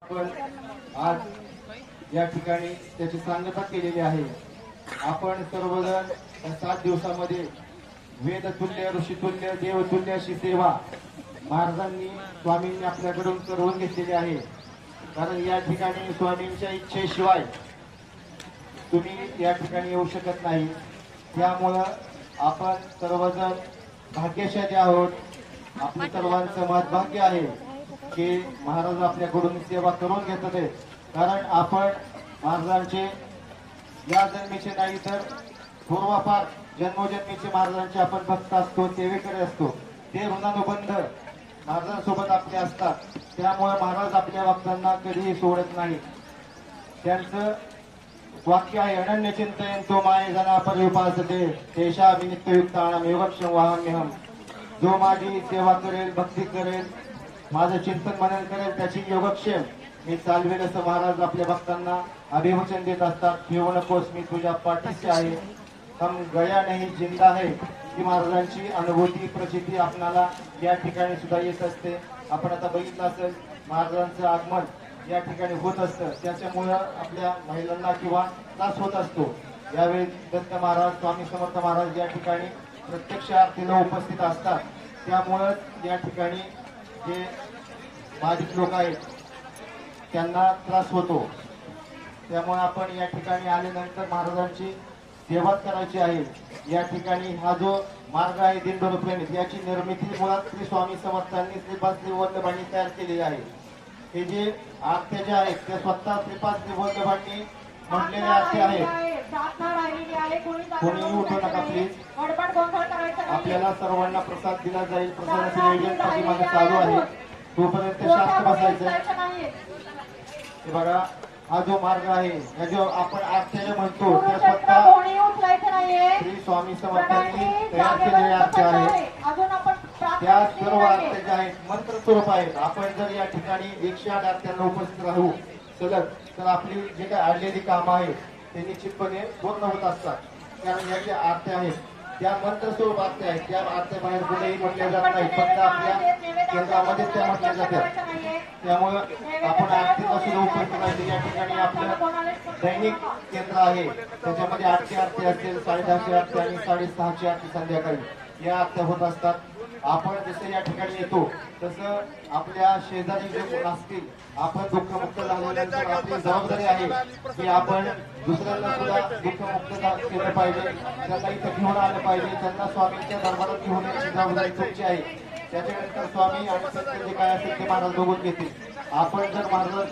आपण आज या ठिकाणी त्याची सांगता केलेली आहे। आपण सर्वजण 7 दिवसामध्ये वेदतुल्य ऋषितुल्य देवतुल्य अशी सेवा महाराजांनी स्वामींनी आपल्याकडून करवून घेतलेली आहे। कारण या ठिकाणी स्वामींच्या इच्छेशिवाय तुम्ही या ठिकाणी येऊ शकत नाही। त्यामुळे आपण सर्वजण भाग्यशाली आहोत। आपल्या सर्वांचं महत्भाग्य आहे की महाराज आपल्याकडून सेवा करून घेतात। कारण आपण महाराजांचे या जन्मीचे नाही तर पूर्वापार जन्मोजन्मीचे महाराजांचे आपण भक्त असतो, सेवेकरी असतो। ते ऋणानुबंध महाराजांसोबत आपले असतात। त्यामुळे महाराज आपल्या भक्तांना कधीही सोडत नाही। त्यांचं वाक्य आहे, अनन्य चिंतयन तो माये जना पर्युपासते तेषा विनित्ययुक्तानां योगक्षेम वाहम्यहम्। जो माझी सेवा करेल, भक्ती करेल, माझं चिंतन मनन करेल, त्याची योगक्षेम मी चालवेल असं महाराज आपल्या भक्तांना अभिवचन देत असतात। ठेवू नकोस, मी तुझ्या पाठीशी आहे, हम गया नाही जिंदा है। ही महाराजांची अनुभूती प्रचिती आपणाला या ठिकाणी सुद्धा येत असते। आपण आता बघितलं असेल महाराजांचं आगमन या ठिकाणी होत असतं, त्याच्यामुळे आपल्या महिलांना किंवा त्रास होत असतो। यावेळी दत्त महाराज, स्वामी समर्थ महाराज या ठिकाणी प्रत्यक्ष आरतीला उपस्थित असतात। त्यामुळे या ठिकाणी जे बाधित लोक आहेत त्यांना त्रास होतो। त्यामुळे आपण या ठिकाणी आल्यानंतर महाराजांची सेवा करायची आहे। या ठिकाणी हा जो मार्ग आहे दिंडोरी प्रणित, याची निर्मिती मुळात श्री स्वामी समर्थांनी श्रीपाद श्री वल्लभांनी तयार केलेली आहे। हे जे आरत्या ज्या आहेत त्या स्वतः श्रीपाद श्री वल्लभांनी म्हटलेल्या आरत्या आहेत। कोणी उठू नका प्लीज। आपल्याला सर्वांना प्रसाद दिला जाईल। प्रसादाचे नियोजन पाठीमागे चालू आहे, तोपर्यंत शांत बसायचं। हे बघा, हा जो मार्ग आहे, हा जो आपण आरत्या म्हणतो त्या स्वतः श्री स्वामी समर्थांनी तयार केलेल्या आरत्या आहेत। त्या सर्व आरत्या ज्या आहेत मंत्र स्वरूप आहेत। आपण जर या ठिकाणी 108 आरत्यांना उपस्थित राहू सलग, तर आपली जी काही अडलेली कामं आहेत ते निश्चितपणे पूर्ण होत असतात। कारण या ज्या आरत्या आहेत त्या मंत्र स्वरूप आरत्या आहेत। त्या आरत्या बाहेर कुठेही म्हटल्या जात नाही, फक्त आपल्या केंद्रामध्ये त्या म्हटल्या जातात। त्यामुळे आपण आरतीला सुद्धा उपस्थित राहायचं। या ठिकाणी आपलं दैनिक केंद्र आहे, त्याच्यामध्ये 8ची आरती असेल, 10:30ची आरती आणि 6:30ची आरती संध्याकाळी या आरत्या होत असतात। आपण जसं या ठिकाणी येतो तसं आपल्या शेजारी जे कोण असतील, आपण दुःखमुक्त झाल्यानंतर आपली जबाबदारी आहे की आपण दुसऱ्यांना सुद्धा दुःखमुक्त केलं पाहिजे, त्यांना इथं घेऊन आलं पाहिजे, त्यांना स्वामींच्या दरबारात घेऊन येण्याची जबाबदारी तुमची आहे। त्याच्यानंतर स्वामी आणि सत्य जे काय असेल ते महाराज बघून घेतील। आपण जर महाराज